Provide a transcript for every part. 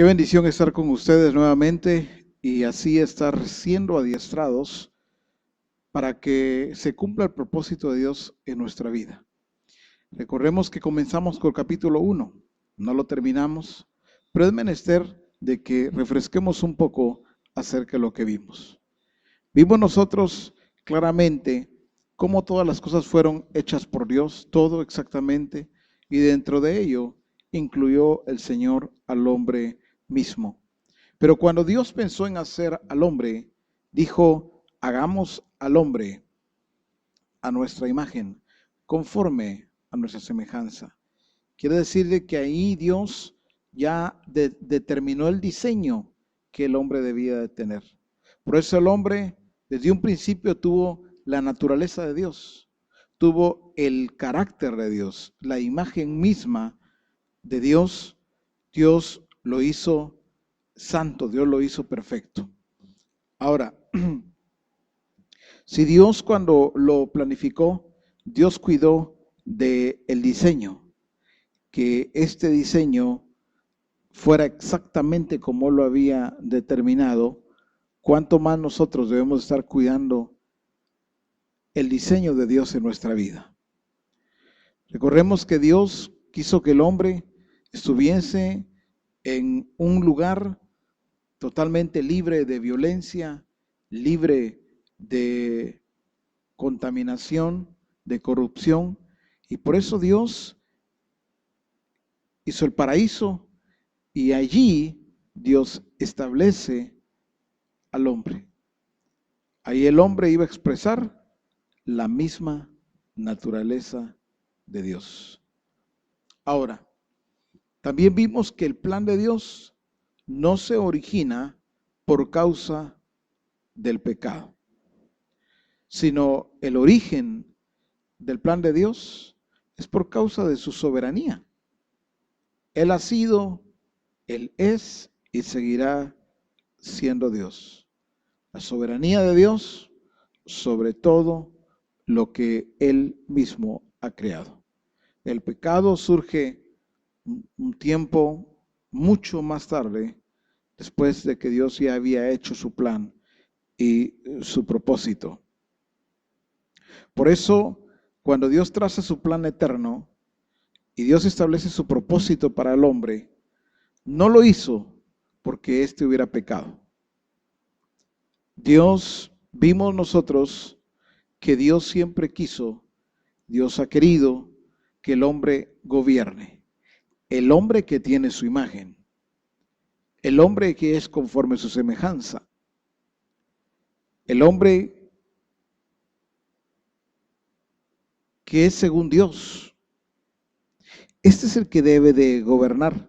Qué bendición estar con ustedes nuevamente y así estar siendo adiestrados para que se cumpla el propósito de Dios en nuestra vida. Recordemos que comenzamos con el capítulo 1, no lo terminamos, pero es menester de que refresquemos un poco acerca de lo que vimos. Vimos nosotros claramente cómo todas las cosas fueron hechas por Dios, todo exactamente, y dentro de ello incluyó el Señor al hombre mismo. Pero cuando Dios pensó en hacer al hombre, dijo, hagamos al hombre a nuestra imagen, conforme a nuestra semejanza. Quiere decir de que ahí Dios ya determinó el diseño que el hombre debía de tener. Por eso el hombre desde un principio tuvo la naturaleza de Dios, tuvo el carácter de Dios, la imagen misma de Dios. Dios lo hizo santo, Dios lo hizo perfecto. Ahora, si Dios cuando lo planificó, Dios cuidó del diseño, que este diseño fuera exactamente como lo había determinado, ¿cuánto más nosotros debemos estar cuidando el diseño de Dios en nuestra vida? Recordemos que Dios quiso que el hombre estuviese en un lugar totalmente libre de violencia, libre de contaminación, de corrupción, y por eso Dios hizo el paraíso y allí Dios establece al hombre. Ahí el hombre iba a expresar la misma naturaleza de Dios. Ahora, también vimos que el plan de Dios no se origina por causa del pecado, sino el origen del plan de Dios es por causa de su soberanía. Él ha sido, Él es y seguirá siendo Dios. La soberanía de Dios sobre todo lo que Él mismo ha creado. El pecado surge un tiempo mucho más tarde, después de que Dios ya había hecho su plan y su propósito. Por eso, cuando Dios traza su plan eterno y Dios establece su propósito para el hombre, no lo hizo porque éste hubiera pecado. Dios, vimos nosotros que Dios siempre quiso, Dios ha querido que el hombre gobierne. El hombre que tiene su imagen, el hombre que es conforme a su semejanza, el hombre que es según Dios. Este es el que debe de gobernar.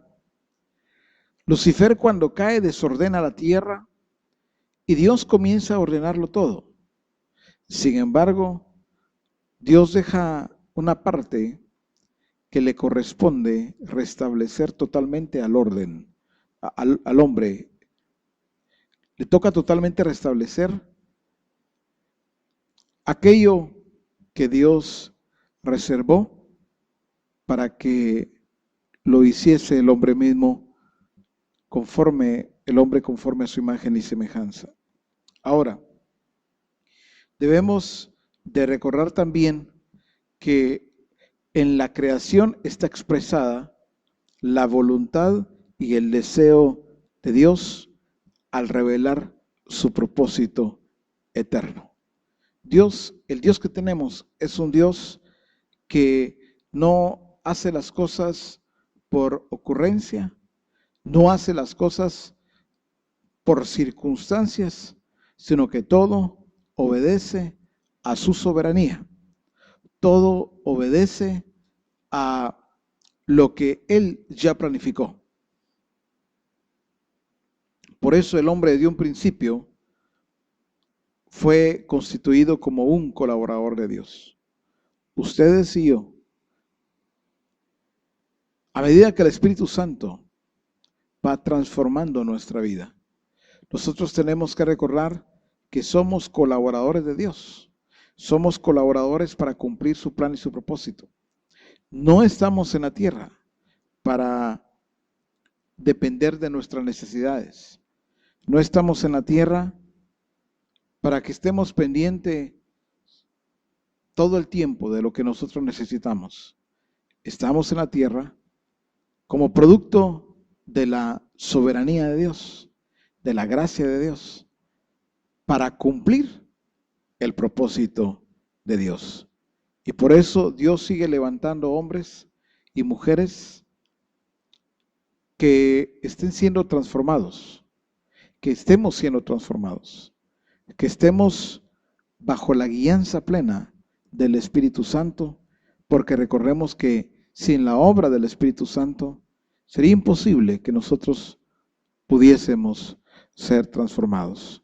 Lucifer cuando cae desordena la tierra y Dios comienza a ordenarlo todo. Sin embargo, Dios deja una parte que le corresponde restablecer totalmente al orden, al hombre. Le toca totalmente restablecer aquello que Dios reservó para que lo hiciese el hombre mismo el hombre conforme a su imagen y semejanza. Ahora, debemos de recordar también que en la creación está expresada la voluntad y el deseo de Dios al revelar su propósito eterno. Dios, el Dios que tenemos, es un Dios que no hace las cosas por ocurrencia, no hace las cosas por circunstancias, sino que todo obedece a su soberanía. Todo obedece a lo que Él ya planificó. Por eso el hombre de un principio fue constituido como un colaborador de Dios. Ustedes y yo, a medida que el Espíritu Santo va transformando nuestra vida, nosotros tenemos que recordar que somos colaboradores de Dios. Somos colaboradores para cumplir su plan y su propósito. No estamos en la tierra para depender de nuestras necesidades. No estamos en la tierra para que estemos pendientes todo el tiempo de lo que nosotros necesitamos. Estamos en la tierra como producto de la soberanía de Dios, de la gracia de Dios, para cumplir el propósito de Dios. Y por eso Dios sigue levantando hombres y mujeres que estén siendo transformados, que estemos siendo transformados, que estemos bajo la guianza plena del Espíritu Santo, porque recordemos que sin la obra del Espíritu Santo sería imposible que nosotros pudiésemos ser transformados.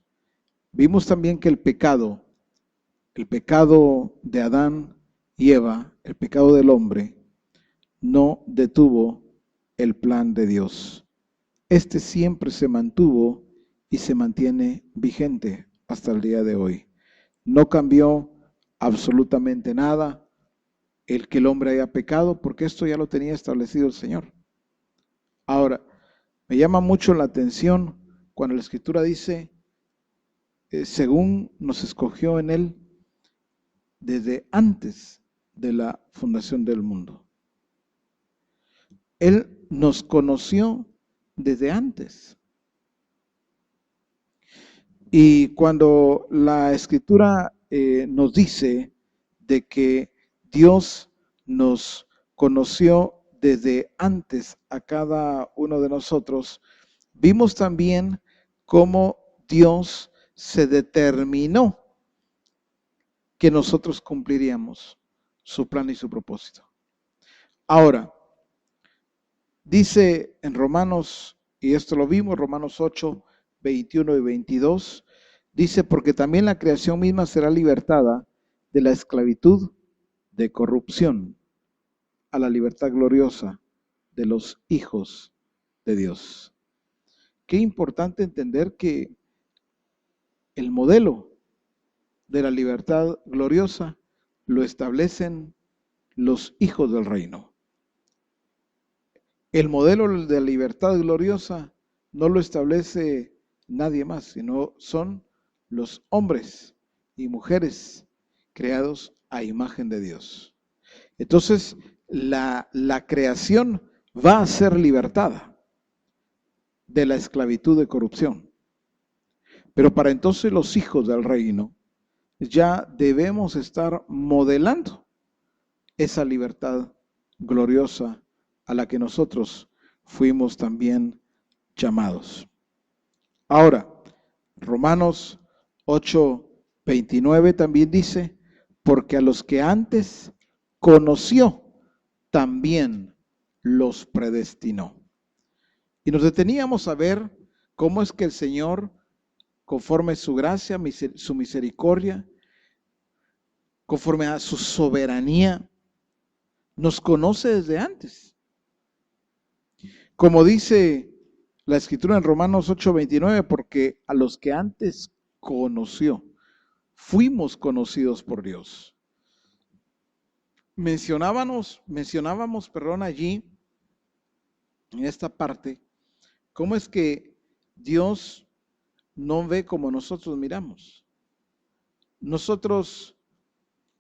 Vimos también que el pecado de Adán y Eva, el pecado del hombre, no detuvo el plan de Dios. Este siempre se mantuvo y se mantiene vigente hasta el día de hoy. No cambió absolutamente nada el que el hombre haya pecado, porque esto ya lo tenía establecido el Señor. Ahora, me llama mucho la atención cuando la Escritura dice, según nos escogió en Él desde antes de la fundación del mundo. Él nos conoció desde antes. Y cuando la Escritura nos dice de que Dios nos conoció desde antes a cada uno de nosotros, vimos también cómo Dios se determinó que nosotros cumpliríamos su plan y su propósito. Ahora, dice en Romanos, y esto lo vimos, Romanos 8, 21 y 22, dice, porque también la creación misma será libertada de la esclavitud de corrupción a la libertad gloriosa de los hijos de Dios. Qué importante entender que el modelo de la libertad gloriosa lo establecen los hijos del reino. El modelo de la libertad gloriosa no lo establece nadie más, sino son los hombres y mujeres creados a imagen de Dios. Entonces, la creación va a ser libertada de la esclavitud de corrupción. Pero para entonces los hijos del reino ya debemos estar modelando esa libertad gloriosa a la que nosotros fuimos también llamados. Ahora, Romanos 8:29 también dice, porque a los que antes conoció, también los predestinó. Y nos deteníamos a ver cómo es que el Señor, conforme a su gracia, su misericordia, conforme a su soberanía, nos conoce desde antes. Como dice la Escritura en Romanos 8:29, porque a los que antes conoció, fuimos conocidos por Dios. Mencionábamos, allí, en esta parte, cómo es que Dios no ve como nosotros miramos. Nosotros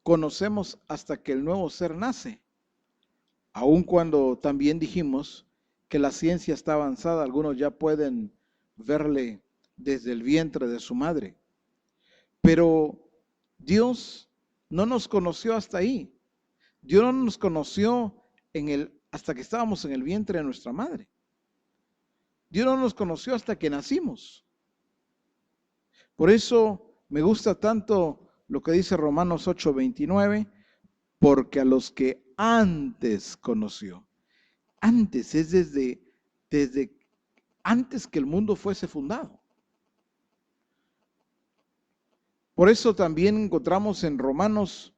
conocemos hasta que el nuevo ser nace, aun cuando también dijimos que la ciencia está avanzada, algunos ya pueden verle desde el vientre de su madre. Pero Dios no nos conoció hasta ahí. Dios no nos conoció hasta que estábamos en el vientre de nuestra madre. Dios no nos conoció hasta que nacimos. Por eso me gusta tanto lo que dice Romanos 8:29, porque a los que antes conoció. Antes es desde antes que el mundo fuese fundado. Por eso también encontramos en Romanos,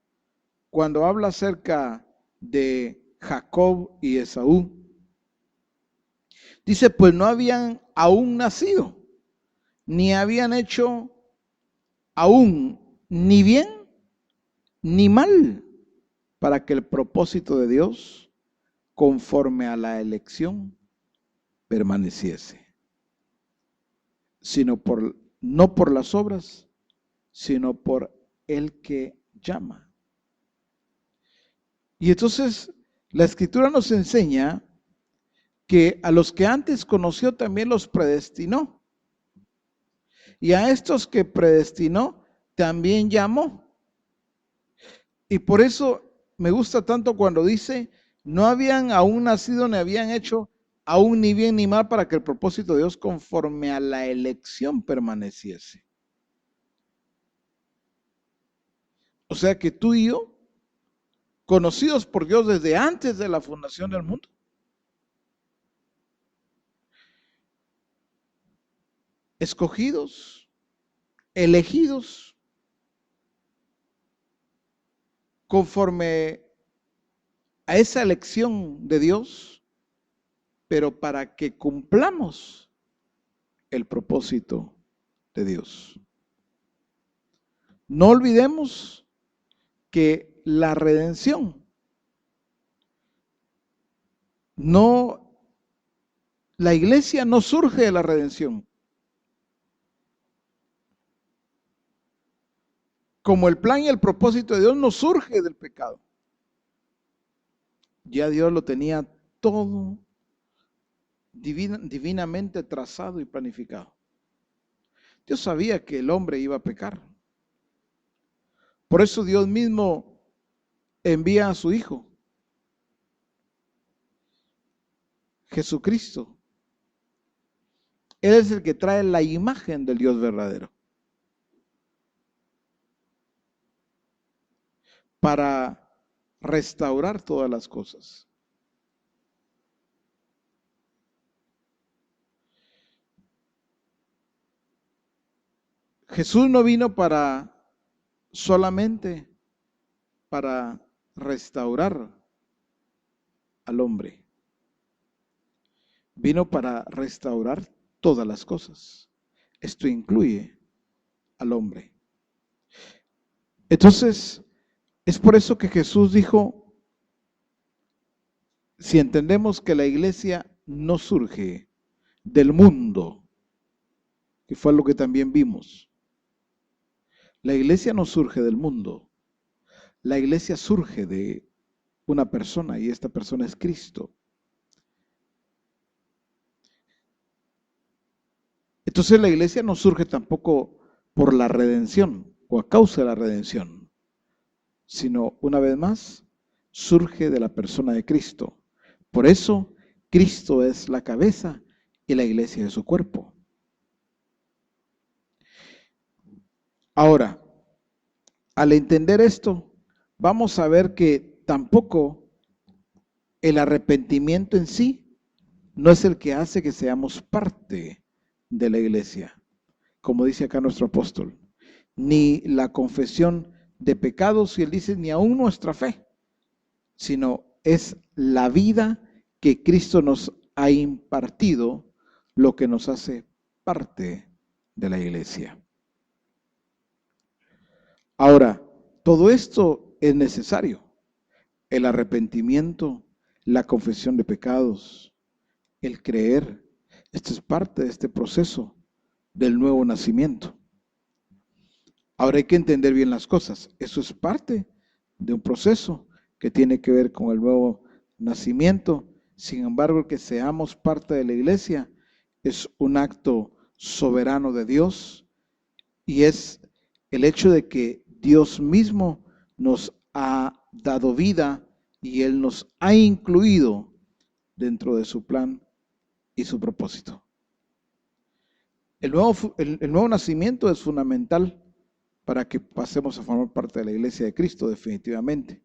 cuando habla acerca de Jacob y Esaú, dice, pues no habían aún nacido, ni habían hecho aún ni bien ni mal, para que el propósito de Dios, conforme a la elección, permaneciese, no por las obras, sino por el que llama. Y entonces la Escritura nos enseña que a los que antes conoció también los predestinó. Y a estos que predestinó también llamó. Y por eso me gusta tanto cuando dice, no habían aún nacido ni habían hecho aún ni bien ni mal para que el propósito de Dios conforme a la elección permaneciese. O sea que tú y yo, conocidos por Dios desde antes de la fundación del mundo, escogidos, elegidos, conforme a esa elección de Dios, pero para que cumplamos el propósito de Dios. No olvidemos que la redención la iglesia no surge de la redención. Como el plan y el propósito de Dios no surge del pecado. Ya Dios lo tenía todo divinamente trazado y planificado. Dios sabía que el hombre iba a pecar. Por eso Dios mismo envía a su Hijo, Jesucristo. Él es el que trae la imagen del Dios verdadero. Para restaurar todas las cosas. Jesús no vino solamente para restaurar al hombre. Vino para restaurar todas las cosas. Esto incluye al hombre. Entonces, es por eso que Jesús dijo, si entendemos que la iglesia no surge del mundo, que fue lo que también vimos, la iglesia no surge del mundo, la iglesia surge de una persona y esta persona es Cristo. Entonces la iglesia no surge tampoco por la redención o a causa de la redención, sino una vez más surge de la persona de Cristo. Por eso Cristo es la cabeza y la iglesia es su cuerpo. Ahora, al entender esto, vamos a ver que tampoco el arrepentimiento en sí no es el que hace que seamos parte de la iglesia, como dice acá nuestro apóstol, ni la confesión de pecados, y él dice, ni aún nuestra fe, sino es la vida que Cristo nos ha impartido lo que nos hace parte de la iglesia. Ahora, todo esto es necesario. El arrepentimiento, la confesión de pecados, el creer. Esto es parte de este proceso del nuevo nacimiento. Ahora hay que entender bien las cosas. Eso es parte de un proceso que tiene que ver con el nuevo nacimiento. Sin embargo, que seamos parte de la iglesia es un acto soberano de Dios y es el hecho de que Dios mismo nos ha dado vida y Él nos ha incluido dentro de su plan y su propósito. El nuevo nacimiento es fundamental para que pasemos a formar parte de la iglesia de Cristo definitivamente,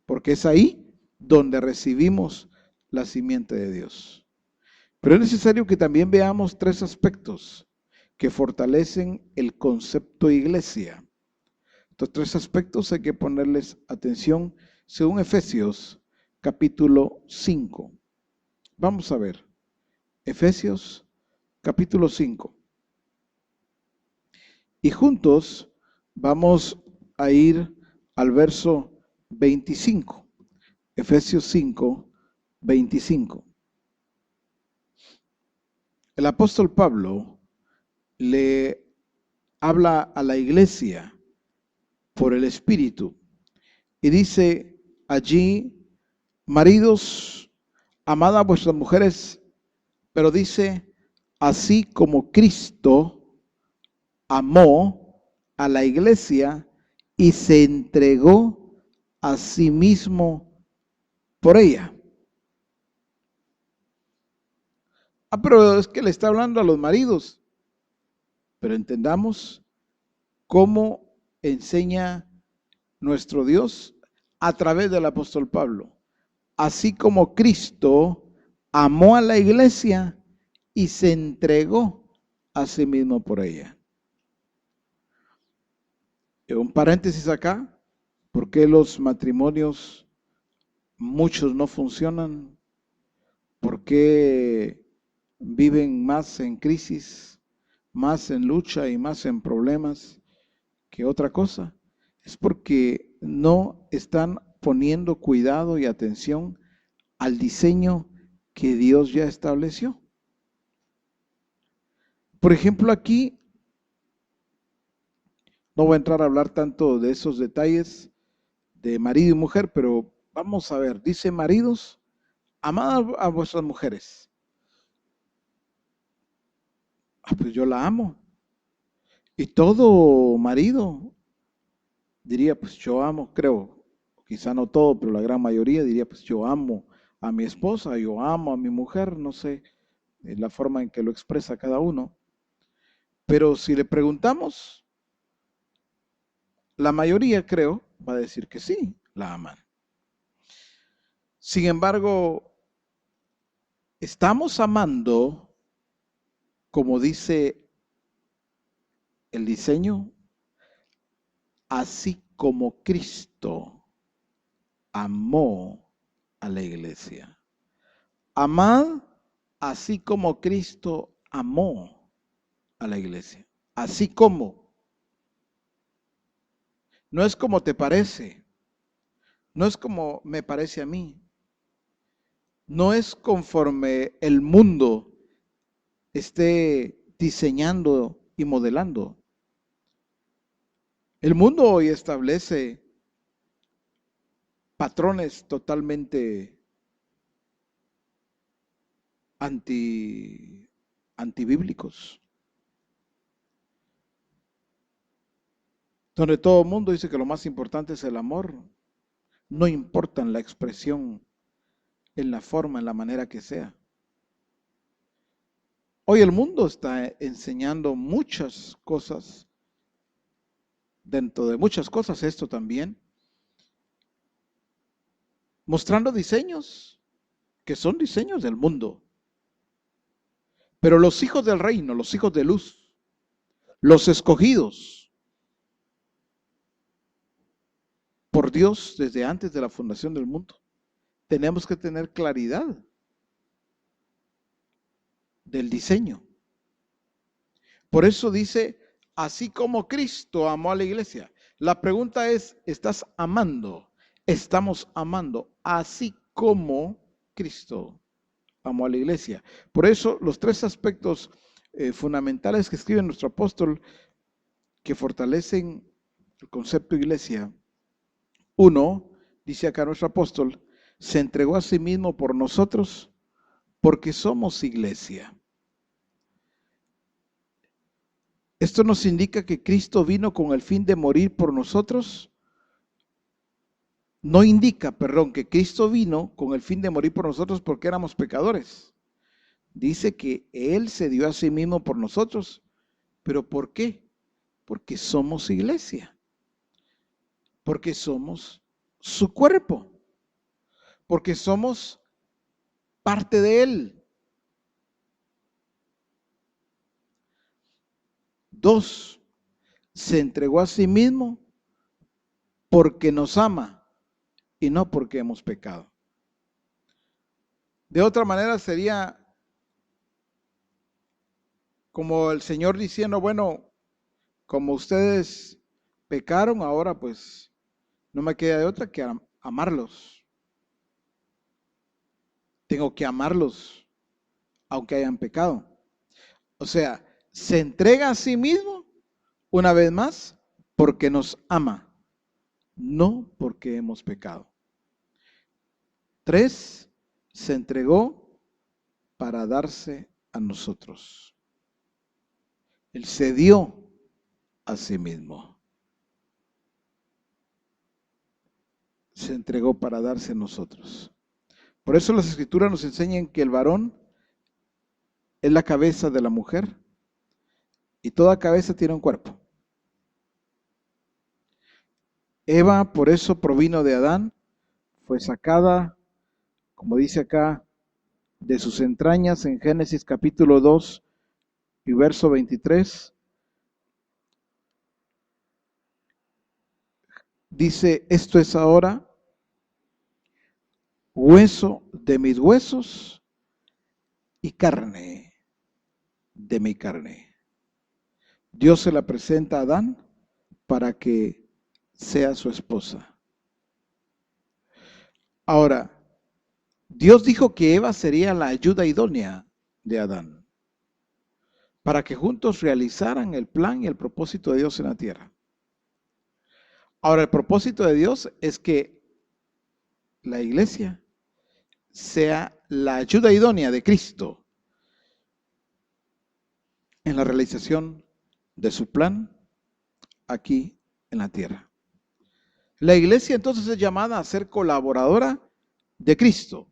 porque es ahí donde recibimos la simiente de Dios. Pero es necesario que también veamos tres aspectos que fortalecen el concepto iglesia. Estos tres aspectos hay que ponerles atención según Efesios capítulo 5. Vamos a ver, Efesios capítulo 5. Y juntos vamos a ir al verso 25. Efesios 5, 25. El apóstol Pablo le habla a la iglesia por el Espíritu y dice allí: maridos, amad a vuestras mujeres, pero dice, así como Cristo amó a la iglesia y se entregó a sí mismo por ella. Pero es que le está hablando a los maridos. Pero entendamos cómo enseña nuestro Dios a través del apóstol Pablo. Así como Cristo amó a la iglesia y se entregó a sí mismo por ella. Un paréntesis acá: ¿por qué los matrimonios, muchos no funcionan? ¿Por qué viven más en crisis, más en lucha y más en problemas que otra cosa? Es porque no están poniendo cuidado y atención al diseño que Dios ya estableció. Por ejemplo, aquí no voy a entrar a hablar tanto de esos detalles de marido y mujer, pero vamos a ver, dice: maridos, amad a vuestras mujeres. Pues yo la amo. Y todo marido diría: pues yo amo, creo, quizá no todo, pero la gran mayoría diría: pues yo amo a mi esposa, yo amo a mi mujer, no sé, la forma en que lo expresa cada uno. Pero si le preguntamos, la mayoría, creo, va a decir que sí, la aman. Sin embargo, estamos amando, como dice el diseño, así como Cristo amó a la iglesia. Amad así como Cristo amó a la iglesia. Así como. No es como te parece. No es como me parece a mí. No es conforme el mundo esté diseñando y modelando. El mundo hoy establece patrones totalmente antibíblicos, donde todo el mundo dice que lo más importante es el amor, no importa en la expresión, en la forma, en la manera que sea. Hoy el mundo está enseñando muchas cosas, dentro de muchas cosas esto también, mostrando diseños que son diseños del mundo. Pero los hijos del reino, los hijos de luz, los escogidos por Dios desde antes de la fundación del mundo, tenemos que tener claridad del diseño. Por eso dice: así como Cristo amó a la iglesia. La pregunta es: ¿estás amando? Estamos amando así como Cristo amó a la iglesia. Por eso los tres aspectos fundamentales que escribe nuestro apóstol, que fortalecen el concepto de iglesia. Uno, dice acá nuestro apóstol, se entregó a sí mismo por nosotros porque somos iglesia. Esto nos indica que Cristo vino con el fin de morir por nosotros. No indica, perdón, que Cristo vino con el fin de morir por nosotros porque éramos pecadores. Dice que Él se dio a sí mismo por nosotros. ¿Pero por qué? Porque somos iglesia. Porque somos su cuerpo. Porque somos parte de Él. Dos, se entregó a sí mismo porque nos ama y no porque hemos pecado. De otra manera sería como el Señor diciendo: bueno, como ustedes pecaron, ahora pues no me queda de otra que amarlos. Tengo que amarlos aunque hayan pecado. O sea, se entrega a sí mismo, una vez más, porque nos ama, no porque hemos pecado. 3, se entregó para darse a nosotros. Él se dio a sí mismo. Se entregó para darse a nosotros. Por eso las Escrituras nos enseñan que el varón es la cabeza de la mujer y toda cabeza tiene un cuerpo. Eva, por eso provino de Adán, fue sacada, como dice acá, de sus entrañas en Génesis capítulo 2 y verso 23. Dice, esto es ahora hueso de mis huesos y carne de mi carne. Dios se la presenta a Adán para que sea su esposa. Ahora, Dios dijo que Eva sería la ayuda idónea de Adán, para que juntos realizaran el plan y el propósito de Dios en la tierra. Ahora, el propósito de Dios es que la iglesia sea la ayuda idónea de Cristo en la realización de su plan aquí en la tierra. La iglesia entonces es llamada a ser colaboradora de Cristo.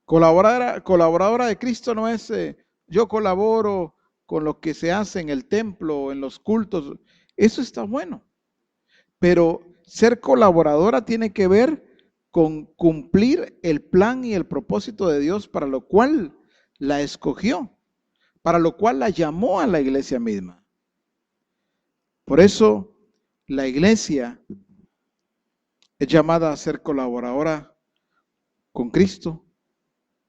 Colaboradora de Cristo no es yo colaboro con lo que se hace en el templo, en los cultos. Eso está bueno. Pero ser colaboradora tiene que ver con cumplir el plan y el propósito de Dios para lo cual la escogió, para lo cual la llamó a la iglesia misma. Por eso la iglesia es llamada a ser colaboradora con Cristo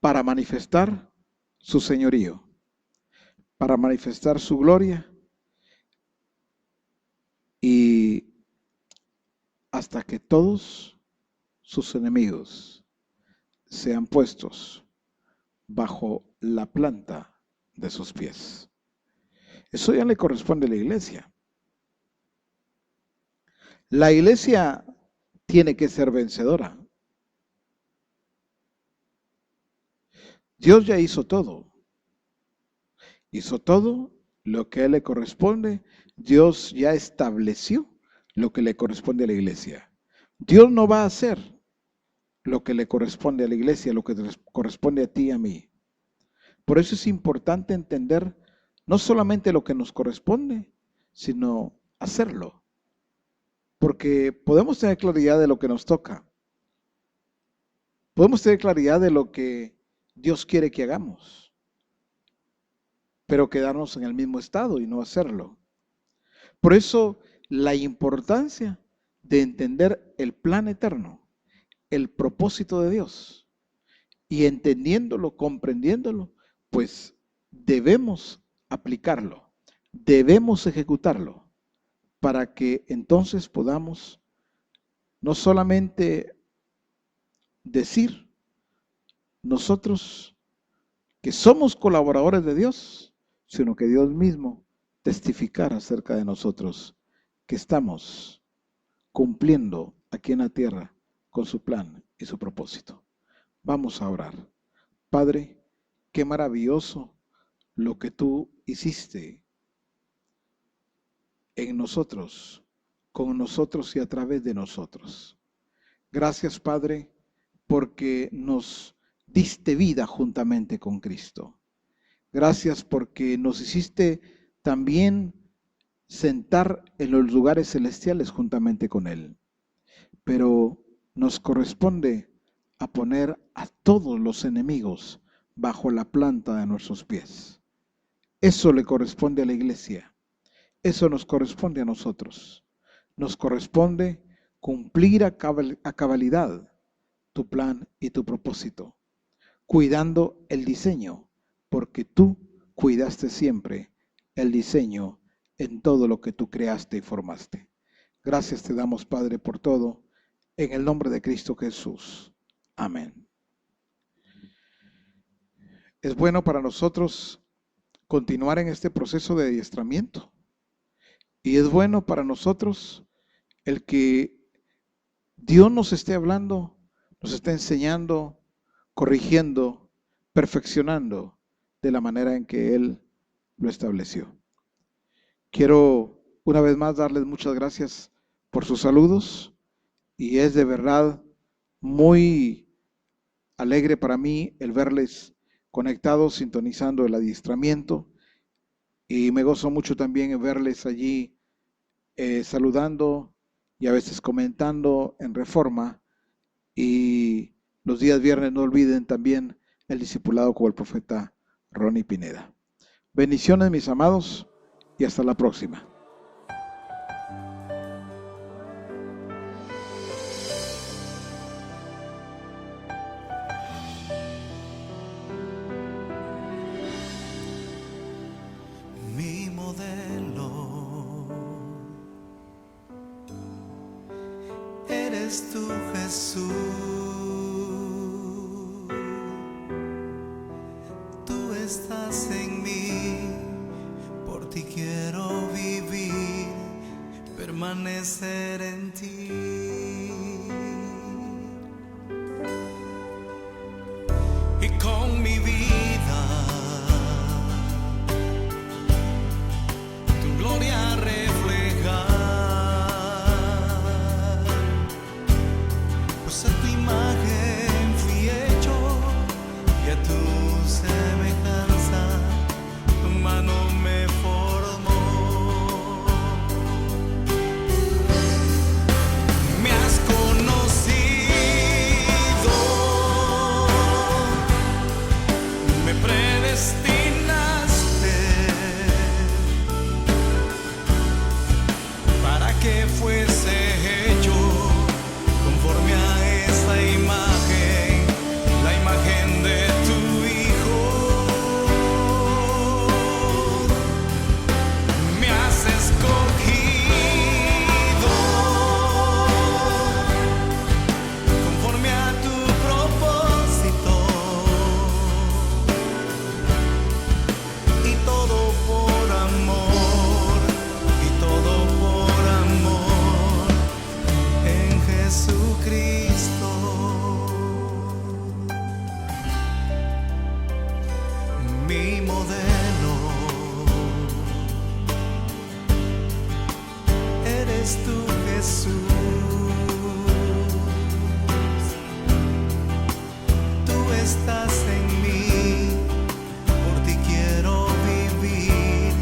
para manifestar su señorío, para manifestar su gloria y hasta que todos sus enemigos sean puestos bajo la planta de sus pies. Eso ya le corresponde a la iglesia. La iglesia tiene que ser vencedora. Dios ya hizo todo. Hizo todo lo que a él le corresponde. Dios ya estableció lo que le corresponde a la iglesia. Dios no va a hacer lo que le corresponde a la iglesia, lo que corresponde a ti y a mí. Por eso es importante entender no solamente lo que nos corresponde, sino hacerlo. Porque podemos tener claridad de lo que nos toca. Podemos tener claridad de lo que Dios quiere que hagamos, pero quedarnos en el mismo estado y no hacerlo. Por eso la importancia de entender el plan eterno, el propósito de Dios, y entendiéndolo, comprendiéndolo, pues debemos aplicarlo, debemos ejecutarlo, para que entonces podamos no solamente decir nosotros que somos colaboradores de Dios, sino que Dios mismo testificar acerca de nosotros que estamos cumpliendo aquí en la tierra con su plan y su propósito. Vamos a orar. Padre, qué maravilloso lo que tú hiciste en nosotros, con nosotros y a través de nosotros. Gracias, Padre, porque nos diste vida juntamente con Cristo. Gracias porque nos hiciste también sentar en los lugares celestiales juntamente con Él. Pero nos corresponde a poner a todos los enemigos bajo la planta de nuestros pies. Eso le corresponde a la iglesia. Eso nos corresponde a nosotros. Nos corresponde cumplir a cabalidad tu plan y tu propósito, cuidando el diseño, porque tú cuidaste siempre el diseño en todo lo que tú creaste y formaste. Gracias te damos, Padre, por todo, en el nombre de Cristo Jesús. Amén. es bueno para nosotros continuar en este proceso de adiestramiento. Y es bueno para nosotros el que Dios nos esté hablando, nos esté enseñando, corrigiendo, perfeccionando de la manera en que Él lo estableció. Quiero una vez más darles muchas gracias por sus saludos y es de verdad muy alegre para mí el verles conectados, sintonizando el adiestramiento, y me gozo mucho también en verles allí saludando y a veces comentando en Reforma. Y los días viernes no olviden también el discipulado con el profeta Ronnie Pineda. Bendiciones, mis amados, y hasta la próxima. Mi modelo eres tú, Jesús. Tú estás en mí, por ti quiero vivir, permanecer en ti. Y con mi vida tu gloria reflejar, pues a tu imagen fui hecho y a tu semejanza tu mano me formó. Me has conocido, me predestinaste para que fuese hecho conforme a esa imagen, la imagen de tu Hijo. Me has escogido conforme a tu propósito, y todo por amor, y todo por amor en Jesucristo. Mi modelo eres tú, Jesús. Tú estás en mí, por ti quiero vivir,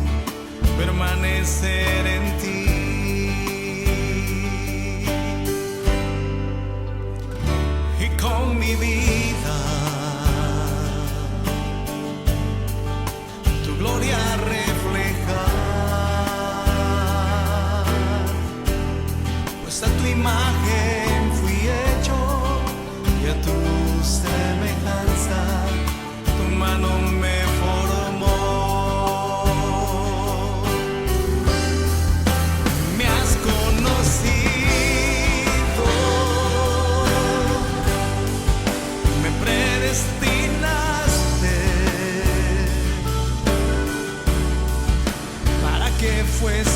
permanecer en ti. Y con mi vida tu gloria reflejar, pues a tu imagen fui hecho y a tu semejanza tu mano me formó. Me has conocido, me predestinaste para que fuese